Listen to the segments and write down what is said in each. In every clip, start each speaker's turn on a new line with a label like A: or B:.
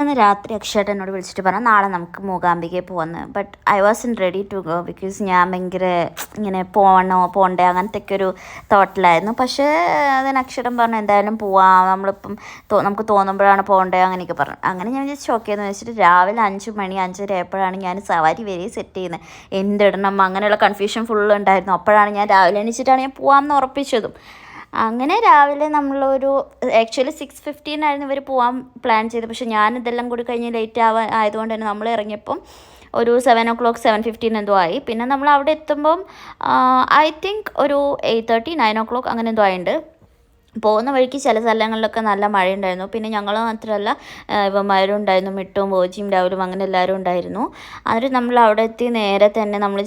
A: അന്ന് രാത്രി അക്ഷയേട്ടൻ എന്നോട് വിളിച്ചിട്ട് പറഞ്ഞു നാളെ നമുക്ക് മൂകാംബികയിൽ പോകാമെന്ന്. But I was in ready to go because ഞാൻ ഭയങ്കര ഇങ്ങനെ പോകണ്ടേ അങ്ങനത്തെയൊക്കെ ഒരു തോട്ടിലായിരുന്നു. പക്ഷേ അതിന് അക്ഷരം പറഞ്ഞു എന്തായാലും പോവാം, നമ്മളിപ്പം നമുക്ക് തോന്നുമ്പോഴാണ് പോകണ്ടേ അങ്ങനെയൊക്കെ പറഞ്ഞു. അങ്ങനെ ഞാൻ വിചാരിച്ചു ഓക്കെ എന്ന് വെച്ചിട്ട് രാവിലെ 5 മണി 5:30 ആയപ്പോഴാണ് ഞാൻ സവാരി വരെ സെറ്റ് ചെയ്യുന്നത്. എന്തിടണം അങ്ങനെയുള്ള കൺഫ്യൂഷൻ ഫുള്ള് ഉണ്ടായിരുന്നു. അപ്പോഴാണ് ഞാൻ രാവിലെ എണീച്ചിട്ടാണ് ഞാൻ പോകാമെന്ന് ഉറപ്പിച്ചതും. അങ്ങനെ രാവിലെ നമ്മളൊരു ആക്ച്വലി 6:15 ആയിരുന്നു ഇവർ പോകാൻ പ്ലാൻ ചെയ്തത്. പക്ഷെ ഞാനിതെല്ലാം കൂടി കഴിഞ്ഞ് ലേറ്റ് ആയതുകൊണ്ട് തന്നെ നമ്മൾ ഇറങ്ങിയപ്പം ഒരു 7 o'clock 7:15 എന്തോ ആയി. പിന്നെ നമ്മൾ അവിടെ എത്തുമ്പം ഐ തിങ്ക് ഒരു 8:30 9 o'clock അങ്ങനെ എന്തോ ആയിട്ടുണ്ട്. പോകുന്ന വഴിക്ക് ചില സ്ഥലങ്ങളിലൊക്കെ നല്ല മഴയുണ്ടായിരുന്നു. പിന്നെ ഞങ്ങൾ മാത്രമല്ല ഇവന്മാരും ഉണ്ടായിരുന്നു, മിട്ടും ബോജിയും രാവിലും അങ്ങനെ എല്ലാവരും ഉണ്ടായിരുന്നു. എന്നിട്ട് നമ്മൾ അവിടെ എത്തി നേരെ തന്നെ നമ്മൾ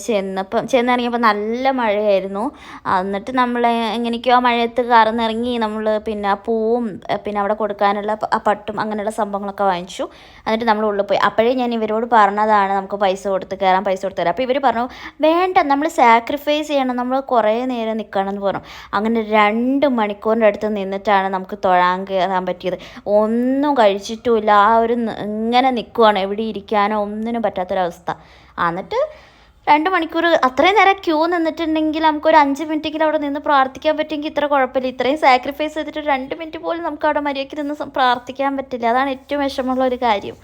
A: ചെന്നിറങ്ങിയപ്പോൾ നല്ല മഴയായിരുന്നു. എന്നിട്ട് നമ്മൾ എങ്ങനെയൊക്കെയോ ആ മഴയത്ത് കറന്നിറങ്ങി നമ്മൾ പിന്നെ ആ പൂവും പിന്നെ അവിടെ കൊടുക്കാനുള്ള പട്ടും അങ്ങനെയുള്ള സംഭവങ്ങളൊക്കെ വാങ്ങിച്ചു. എന്നിട്ട് നമ്മൾ ഉള്ളിൽ പോയി. അപ്പോഴേ ഞാൻ ഇവരോട് പറഞ്ഞതാണ് നമുക്ക് പൈസ കൊടുത്ത് കയറാൻ, പൈസ കൊടുത്ത് തരാം. അപ്പോൾ ഇവർ പറഞ്ഞു വേണ്ട, നമ്മൾ സാക്രിഫൈസ് ചെയ്യണം, നമ്മൾ കുറേ നേരം നിൽക്കണം എന്ന് പറഞ്ഞു. അങ്ങനെ 2 മണിക്കൂറിൻ്റെ അടുത്ത് നിന്നിട്ടാണ് നമുക്ക് തൊഴാൻ കയറാൻ പറ്റിയത്. ഒന്നും കഴിച്ചിട്ടുമില്ല, ആ ഒരു ഇങ്ങനെ നിൽക്കുവാണ്, എവിടെ ഇരിക്കാനോ ഒന്നിനും പറ്റാത്തൊരവസ്ഥ. എന്നിട്ട് 2 മണിക്കൂർ അത്രയും നേരം ക്യൂ നിന്നിട്ടുണ്ടെങ്കിൽ നമുക്കൊരു 5 മിനിറ്റെങ്കിലും അവിടെ നിന്ന് പ്രാർത്ഥിക്കാൻ പറ്റുമെങ്കിൽ ഇത്ര കുഴപ്പമില്ല. ഇത്രയും സാക്രിഫൈസ് ചെയ്തിട്ട് 2 മിനിറ്റ് പോലും നമുക്ക് അവിടെ മര്യാദയ്ക്ക് നിന്ന് പ്രാർത്ഥിക്കാൻ പറ്റില്ല. അതാണ് ഏറ്റവും വിഷമമുള്ള ഒരു കാര്യം.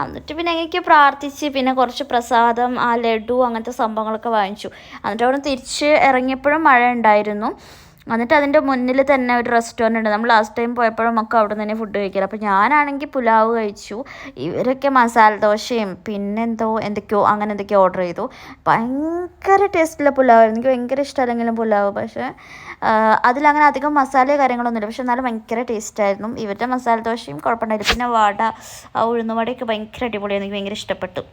A: എന്നിട്ട് പിന്നെ എങ്ങനെയൊക്കെ പ്രാർത്ഥിച്ച് പിന്നെ കുറച്ച് പ്രസാദം ആ ലഡു അങ്ങനത്തെ സംഭവങ്ങളൊക്കെ വാങ്ങിച്ചു. എന്നിട്ട് അവിടെ തിരിച്ച് ഇറങ്ങിയപ്പോഴും മഴ ഉണ്ടായിരുന്നു. എന്നിട്ട് അതിൻ്റെ മുന്നിൽ തന്നെ ഒരു റെസ്റ്റോറൻറ്റ് ഉണ്ട്. നമ്മൾ ലാസ്റ്റ് ടൈം പോയപ്പോഴും ഒക്കെ അവിടെ നിന്ന് തന്നെ ഫുഡ് കഴിക്കുക. അപ്പോൾ ഞാനാണെങ്കിൽ പുലാവ് കഴിച്ചു, ഇവരൊക്കെ മസാല ദോശയും പിന്നെന്തോ എന്തൊക്കെയോ അങ്ങനെ എന്തൊക്കെയോ ഓർഡർ ചെയ്തു. ഭയങ്കര ടേസ്റ്റുള്ള പുലാവായിരുന്നു. എനിക്ക് ഭയങ്കര ഇഷ്ടമല്ലെങ്കിലും പുലാവ്, പക്ഷേ അതിലങ്ങനെ അധികം മസാല കാര്യങ്ങളൊന്നുമില്ല. പക്ഷെ എന്നാലും ഭയങ്കര ടേസ്റ്റായിരുന്നു. ഇവരുടെ മസാല ദോശയും കുഴപ്പമുണ്ടായില്ല. പിന്നെ വട, ഉഴുന്നുവടയൊക്കെ ഭയങ്കര അടിപൊളിയായിരുന്നു, എനിക്ക് ഭയങ്കര ഇഷ്ടപ്പെട്ടു.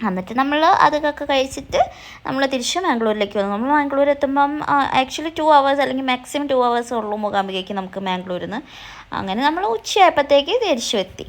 A: എന്നിട്ട് നമ്മൾ അതൊക്കെ കഴിച്ചിട്ട് നമ്മൾ തിരിച്ച് മാംഗ്ലൂരിലേക്ക് വന്നു. നമ്മൾ മാംഗ്ലൂർ എത്തുമ്പം ആക്ച്വലി 2 hours അല്ലെങ്കിൽ മാക്സിമം 2 hours ഉള്ളൂ മൂകാംബികയ്ക്ക് നമുക്ക് മാംഗ്ലൂരിൽ നിന്ന്. അങ്ങനെ നമ്മൾ ഉച്ചയായപ്പോഴത്തേക്ക് തിരിച്ചു എത്തി.